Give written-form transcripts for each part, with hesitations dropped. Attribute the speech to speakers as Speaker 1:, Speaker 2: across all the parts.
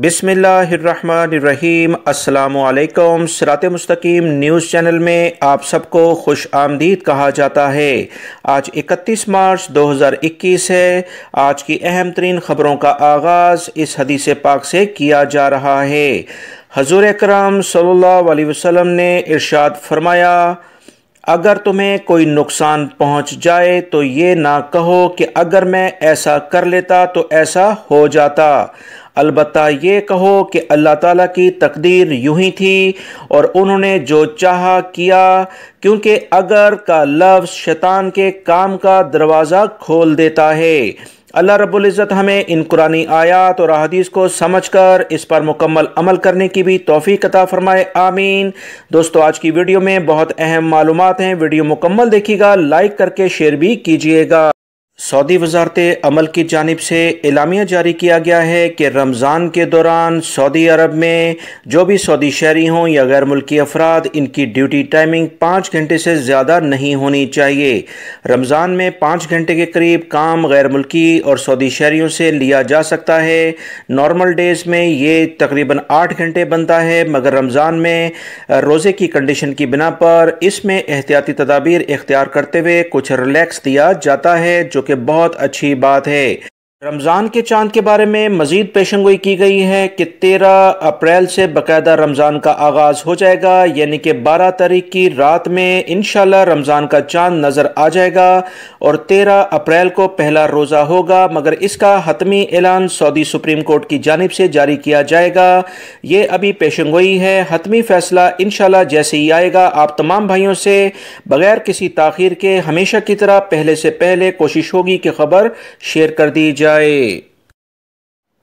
Speaker 1: बिस्मिल्लाहिर्रहमानिर्रहीम। अस्सलामुअलैकुम। सिरात मुस्तकीम न्यूज़ चैनल में आप सबको खुश आमदीद कहा जाता है। आज 31 मार्च 2021 है। आज की अहम तरीन ख़बरों का आगाज़ इस हदीस पाक से किया जा रहा है। हज़ूर अकरम सल्लल्लाहु अलैहि वसल्लम ने इरशाद फरमाया, अगर तुम्हें कोई नुकसान पहुंच जाए तो ये ना कहो कि अगर मैं ऐसा कर लेता तो ऐसा हो जाता, अलबत्ता ये कहो कि अल्लाह ताला की तकदीर यूं ही थी और उन्होंने जो चाहा किया, क्योंकि अगर का लफ्ज़ शैतान के काम का दरवाज़ा खोल देता है। अल्लाह रब्बुल इज़्ज़त हमें इन कुरानी आयात और अहादीस को समझकर इस पर मुकम्मल अमल करने की भी तौफीक अता फरमाए, आमीन। दोस्तों, आज की वीडियो में बहुत अहम मालूमात हैं। वीडियो मुकम्मल देखिएगा, लाइक करके शेयर भी कीजिएगा। सऊदी वज़ारत अमल की जानिब से एलामिया जारी किया गया है कि रमज़ान के दौरान सऊदी अरब में जो भी सऊदी शहरी हों या गैर मुल्की अफराद, इनकी ड्यूटी टाइमिंग 5 घंटे से ज़्यादा नहीं होनी चाहिए। रमज़ान में 5 घंटे के करीब काम गैर मुल्की और सऊदी शहरियों से लिया जा सकता है। नॉर्मल डेज़ में ये तकरीबन 8 घंटे बनता है, मगर रमज़ान में रोज़े की कंडीशन की बिना पर इसमें एहतियाती तदाबीर इख्तियार करते हुए कुछ रिलैक्स दिया जाता है, जो कि बहुत अच्छी बात है। रमज़ान के चांद के बारे में मज़ीद पेशंगोई की गई है कि 13 अप्रैल से बाकायदा रमज़ान का आगाज़ हो जाएगा, यानी कि 12 तारीख की रात में इंशाल्लाह रमज़ान का चांद नज़र आ जाएगा और 13 अप्रैल को पहला रोज़ा होगा, मगर इसका हतमी ऐलान सऊदी सुप्रीम कोर्ट की जानिब से जारी किया जाएगा। ये अभी पेशंगोई है, हतमी फ़ैसला इंशाल्लाह जैसे ही आएगा आप तमाम भाइयों से बग़ैर किसी ताख़ीर के हमेशा की तरह पहले से पहले कोशिश होगी कि ख़बर शेयर कर दी जाए।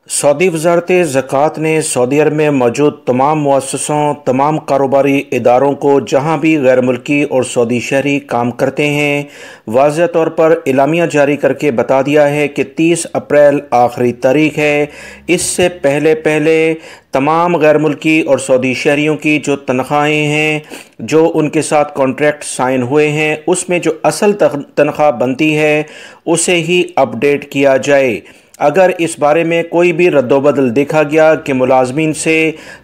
Speaker 1: सऊदी वज़ारत ज़कात ने सऊदी अरब में मौजूद तमाम मुअस्ससों, तमाम कारोबारी इदारों को जहाँ भी गैर मुल्की और सऊदी शहरी काम करते हैं, वाज़ेह तौर पर एलामिया जारी करके बता दिया है कि 30 अप्रैल आखिरी तारीख है। इससे पहले पहले तमाम गैर मुल्की और सऊदी शहरियों की जो तनख्वाहें हैं, जो उनके साथ कॉन्ट्रैक्ट साइन हुए हैं, उसमें जो असल तनख्वाह बनती है उसे ही अपडेट किया जाए। अगर इस बारे में कोई भी रद्दोबदल देखा गया कि मुलाजमीन से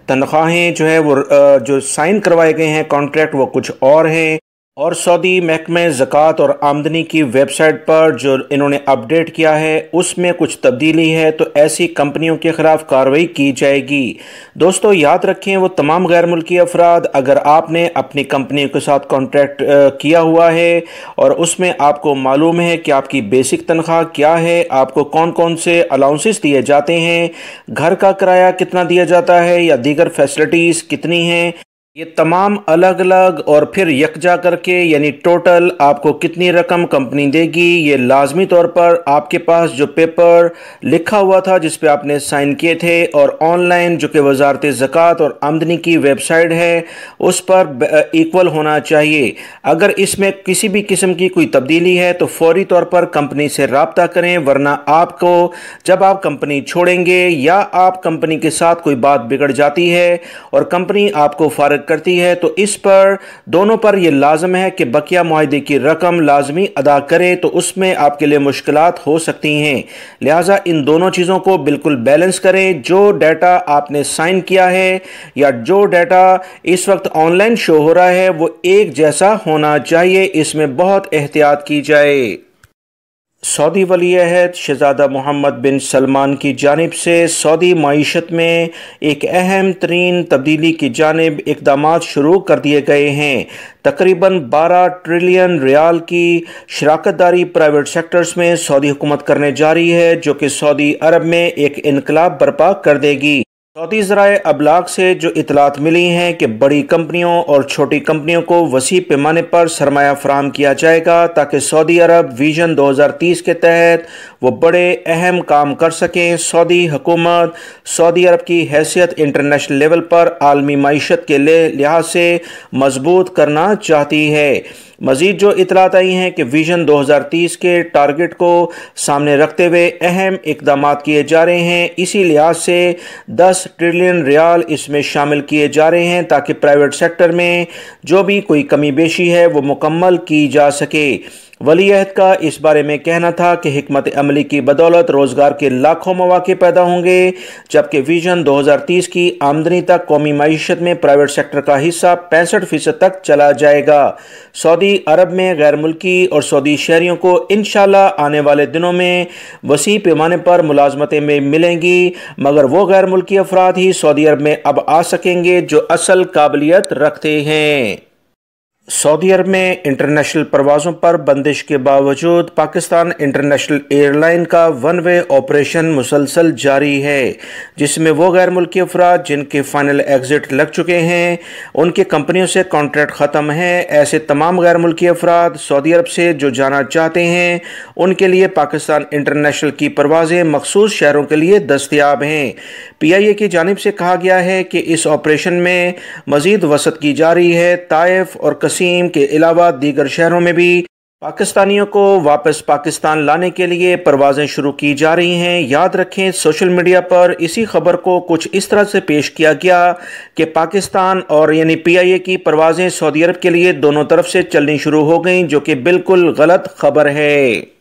Speaker 1: तनख्वाहें जो है वो जो साइन करवाए गए हैं कॉन्ट्रैक्ट वो कुछ और हैं, और सऊदी महकमे ज़कात और आमदनी की वेबसाइट पर जो इन्होंने अपडेट किया है उसमें कुछ तब्दीली है, तो ऐसी कंपनियों के ख़िलाफ़ कार्रवाई की जाएगी। दोस्तों, याद रखें, वो तमाम गैर मुल्की अफराद, अगर आपने अपनी कंपनी के साथ कॉन्ट्रैक्ट किया हुआ है और उसमें आपको मालूम है कि आपकी बेसिक तनख्वाह क्या है, आपको कौन कौन से अलाउंसेस दिए जाते हैं, घर का किराया कितना दिया जाता है या दीगर फैसिलिटीज़ कितनी हैं, ये तमाम अलग अलग और फिर यकजा करके यानी टोटल आपको कितनी रकम कंपनी देगी, ये लाजमी तौर पर आपके पास जो पेपर लिखा हुआ था जिस पे आपने साइन किए थे और ऑनलाइन जो कि वज़ारत ज़कात और आमदनी की वेबसाइट है उस पर इक्वल होना चाहिए। अगर इसमें किसी भी किस्म की कोई तब्दीली है तो फौरी तौर पर कंपनी से रब्ता करें, वरना आपको जब आप कंपनी छोड़ेंगे या आप कंपनी के साथ कोई बात बिगड़ जाती है और कंपनी आपको फारग करती है तो इस पर दोनों पर यह लाजम है कि बकिया मुआहदे की रकम लाजमी अदा करे, तो उसमें आपके लिए मुश्किलात हो सकती हैं। लिहाजा इन दोनों चीज़ों को बिल्कुल बैलेंस करें। जो डाटा आपने साइन किया है या जो डाटा इस वक्त ऑनलाइन शो हो रहा है वो एक जैसा होना चाहिए, इसमें बहुत एहतियात की जाए। सऊदी वली-ए-अहद शहज़ादा मोहम्मद बिन सलमान की जानिब से सऊदी मईशत में एक अहम तरीन तब्दीली की जानिब इक़दामात शुरू कर दिए गए हैं। तकरीबन 12 ट्रिलियन रियाल की शराकत दारी प्राइवेट सेक्टर्स में सऊदी हुकूमत करने जा रही है, जो कि सऊदी अरब में एक इनकलाब बर्पा कर देगी। सऊदी ज़राए अबलाग से जो इतलात मिली हैं कि बड़ी कंपनियों और छोटी कंपनियों को वसी पैमाने पर सरमाया फराहम किया जाएगा, ताकि सऊदी अरब विजन 2030 के तहत वो बड़े अहम काम कर सकें। सऊदी हुकूमत सऊदी अरब की हैसियत इंटरनेशनल लेवल पर आलमी मईशत के लिहाज से मजबूत करना चाहती है। मज़ीद जो इतलात आई हैं कि विजन 2030 के टारगेट को सामने रखते हुए अहम इक़दामात किए जा रहे हैं। इसी लिहाज से 10 ट्रिलियन रियाल इसमें शामिल किए जा रहे हैं, ताकि प्राइवेट सेक्टर में जो भी कोई कमी बेशी है वो मुकम्मल की जा सके। वली अहद का इस बारे में कहना था कि हिकमत अमली की बदौलत रोज़गार के लाखों मौके पैदा होंगे, जबकि विजन 2030 की आमदनी तक कौमी मईशत में प्राइवेट सेक्टर का हिस्सा 65% तक चला जाएगा। सऊदी अरब में गैर मुल्की और सऊदी शहरियों को इंशाल्लाह आने वाले दिनों में वसी पैमाने पर मुलाजमतें में मिलेंगी, मगर वो गैर मुल्की अफराद ही सऊदी अरब में अब आ सकेंगे जो असल काबिलियत रखते हैं। सऊदी अरब में इंटरनेशनल परवाज़ों पर बंदिश के बावजूद पाकिस्तान इंटरनेशनल एयरलाइन का वन वे ऑपरेशन मुसलसल जारी है, जिसमें वो गैर मुल्की अफराद जिनके फाइनल एग्ज़िट लग चुके हैं, उनके कंपनियों से कॉन्ट्रैक्ट ख़त्म है, ऐसे तमाम गैर मुल्की अफराद सऊदी अरब से जो जाना चाहते हैं उनके लिए पाकिस्तान इंटरनेशनल की परवाज़ें मखसूस शहरों के लिए दस्तयाब हैं। PIA की जानिब से कहा गया है कि इस ऑपरेशन में मज़ीद वसअत की जा रही है। ताइफ और कसीम के अलावा दीगर शहरों में भी पाकिस्तानियों को वापस पाकिस्तान लाने के लिए परवाज़ें शुरू की जा रही हैं। याद रखें, सोशल मीडिया पर इसी खबर को कुछ इस तरह से पेश किया गया कि पाकिस्तान और यानी PIA की परवाज़ें सऊदी अरब के लिए दोनों तरफ से चलनी शुरू हो गईं, जो कि बिल्कुल गलत खबर है।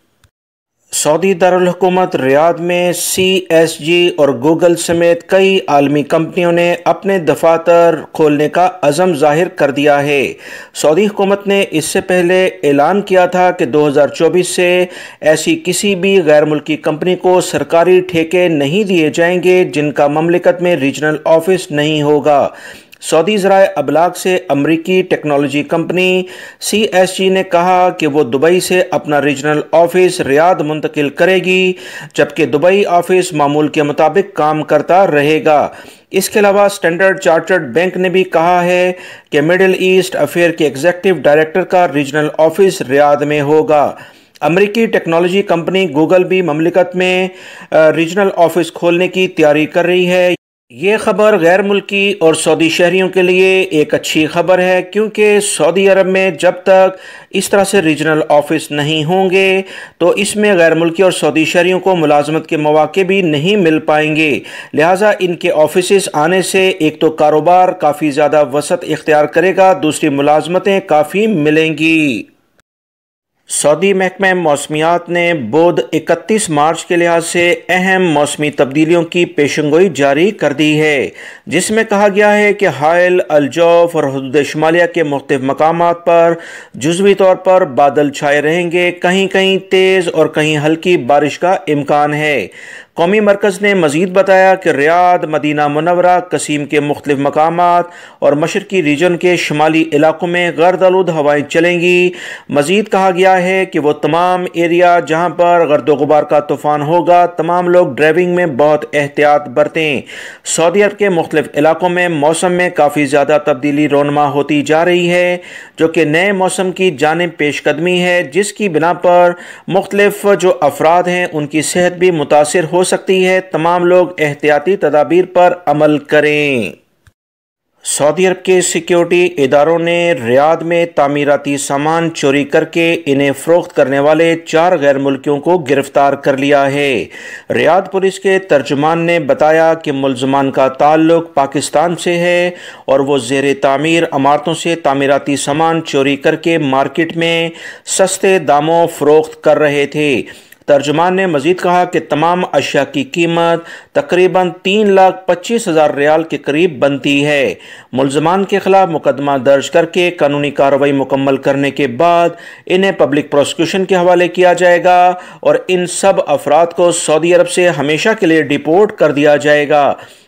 Speaker 1: सऊदी दारुल हुकूमत रियाद में CSG और गूगल समेत कई आलमी कंपनियों ने अपने दफातर खोलने का अज़म जाहिर कर दिया है। सऊदी हुकूमत ने इससे पहले ऐलान किया था कि 2024 से ऐसी किसी भी गैर मुल्की कंपनी को सरकारी ठेके नहीं दिए जाएंगे जिनका ममलिकत में रीजनल ऑफिस नहीं होगा। सऊदी ज़राए अबलाग से अमरीकी टेक्नोलॉजी कंपनी CSG ने कहा कि वो दुबई से अपना रीजनल ऑफिस रियाद मुंतकिल करेगी, जबकि दुबई ऑफिस मामूल के मुताबिक काम करता रहेगा। इसके अलावा स्टैंडर्ड चार्टर्ड बैंक ने भी कहा है कि मिडिल ईस्ट अफेयर के एग्जीक्यूटिव डायरेक्टर का रीजनल ऑफिस रियाद में होगा। अमरीकी टेक्नोलॉजी कंपनी गूगल भी ममलिकत में रीजनल ऑफिस खोलने की तैयारी कर रही है। ये खबर गैर मुल्की और सऊदी शहरियों के लिए एक अच्छी खबर है, क्योंकि सऊदी अरब में जब तक इस तरह से रीजनल ऑफिस नहीं होंगे तो इसमें गैर मुल्की और सऊदी शहरियों को मुलाजमत के मौके भी नहीं मिल पाएंगे। लिहाजा इनके ऑफिस आने से एक तो कारोबार काफ़ी ज़्यादा वसअत इख्तियार करेगा, दूसरी मुलाजमतें काफ़ी मिलेंगी। सऊदी महकमा मौसमियात ने बुध 31 मार्च के लिहाज से अहम मौसमी तब्दीलियों की पेशंगोई जारी कर दी है, जिसमें कहा गया है कि हाइल, अलजौफ और हदूद शुमालिया के मुख्तलिफ मकामात पर जुज़वी तौर पर बादल छाए रहेंगे। कहीं कहीं तेज़ और कहीं हल्की बारिश का इम्कान है। कौमी मरकज़ ने मज़ीद बताया कि रियाद, मदीना मुनव्वरा, कसीम के मुख्तलिफ मकामात और मशरकी रीजन के शुमाली इलाकों में गर्द-आलूद हवाएँ चलेंगी। मज़ीद कहा गया है कि वो तमाम एरिया जहाँ पर गर्दो गुबार का तूफ़ान होगा, तमाम लोग ड्राइविंग में बहुत एहतियात बरतें। सऊदी अरब के मुख्तलिफ इलाकों में मौसम में काफ़ी ज़्यादा तब्दीली रोनमा होती जा रही है, जो कि नए मौसम की जानिब पेशकदमी है, जिसकी बिना पर मुख्तलिफ जो अफराद हैं उनकी सेहत भी मुतासिर हो सकती है। तमाम लोग एहतियाती तदाबीर पर अमल करें। सऊदी अरब के सिक्योरिटी इदारों ने रियाद में तामीराती सामान चोरी करके इन्हें फ़रोख्त करने वाले 4 गैर मुल्कियों को गिरफ्तार कर लिया है। रियाद पुलिस के तर्जुमान ने बताया कि मुल्ज़मान का ताल्लुक पाकिस्तान से है और वो ज़ेर तामीर इमारतों से तामीराती सामान चोरी करके मार्केट में सस्ते दामों फ़रोख्त कर रहे थे। तर्जुमान ने मज़ीद कहा कि तमाम अशिया की कीमत तकरीबन 3,25,000 रियाल के करीब बनती है। मुल्ज़मान के खिलाफ मुकदमा दर्ज करके कानूनी कार्रवाई मुकम्मल करने के बाद इन्हें पब्लिक प्रोसिक्यूशन के हवाले किया जाएगा और इन सब अफराद को सऊदी अरब से हमेशा के लिए डिपोर्ट कर दिया जाएगा।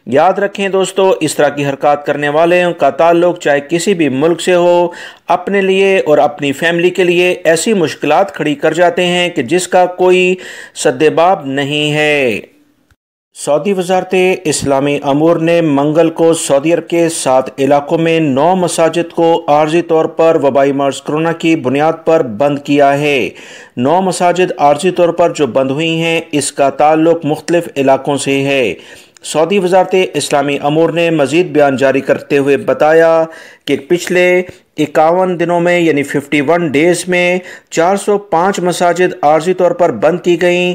Speaker 1: याद रखें दोस्तों, इस तरह की हरकत करने वाले का ताल्लुक चाहे किसी भी मुल्क से हो, अपने लिए और अपनी फैमिली के लिए ऐसी मुश्किलात खड़ी कर जाते हैं कि जिसका कोई सद्देबाब नहीं है। सऊदी वज़ारत इस्लामी अमूर ने मंगल को सऊदी अरब के 7 इलाकों में 9 मसाजिद को आर्जी तौर पर वबाई मर्ज़ कोरोना की बुनियाद पर बंद किया है। 9 मसाजिद आर्जी तौर पर जो बंद हुई हैं, इसका ताल्लुक मुख्तलिफ इलाकों से है। सऊदी वज़ारत इस्लामी अमूर ने मज़ीद बयान जारी करते हुए बताया कि पिछले 51 दिनों में यानी 51 डेज़ में 405 मसाजिद आर्जी तौर पर बंद की गईं।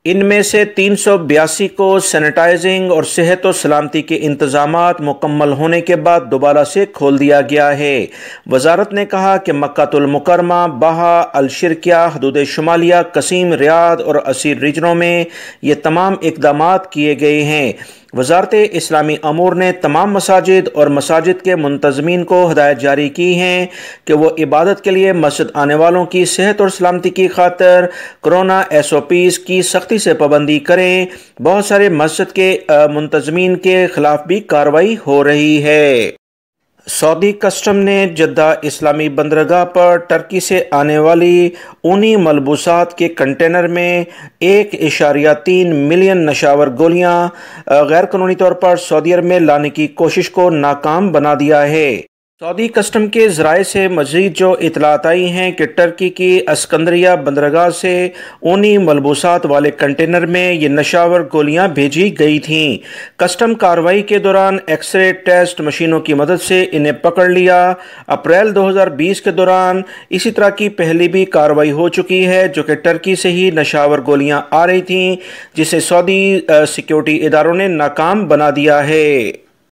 Speaker 1: इनमें से 382 को सैनिटाइजिंग और सेहत और सलामती के इंतजामात मुकम्मल होने के बाद दोबारा से खोल दिया गया है। वजारत ने कहा कि मक्कातुल मुकरमा, बाहा, अल-शिरकिया, हदूद शुमालिया, कसीम, रियाद और असीर रीजनों में ये तमाम इक़दामात किए गए हैं। वजारत इस्लामी अमूर ने तमाम मसाजिद और मसाजिद के मुंतज़मीन को हिदायत जारी की हैं कि वो इबादत के लिए मस्जिद आने वालों की सेहत और सलामती की खातिर कोरोना SOPs की सख्ती से पाबंदी करें। बहुत सारे मस्जिद के मुंतज़मीन के खिलाफ भी कार्रवाई हो रही है। सऊदी कस्टम ने जद्दा इस्लामी बंदरगाह पर टर्की से आने वाली ऊनी मलबूसात के कंटेनर में 1.3 मिलियन नशावर गोलियां गैर कानूनी तौर पर सऊदी अरब में लाने की कोशिश को नाकाम बना दिया है। सऊदी कस्टम के ज़राए से मज़ीद जो इतलात आई हैं कि टर्की की अस्कंदरिया बंदरगाह से ऊनी मलबूसात वाले कंटेनर में ये नशावर गोलियां भेजी गई थीं। कस्टम कार्रवाई के दौरान एक्सरे टेस्ट मशीनों की मदद से इन्हें पकड़ लिया। अप्रैल 2020 के दौरान इसी तरह की पहले भी कार्रवाई हो चुकी है, जो कि टर्की से ही नशावर गोलियां आ रही थीं, जिसे सऊदी सिक्योरिटी इदारों ने नाकाम बना दिया है।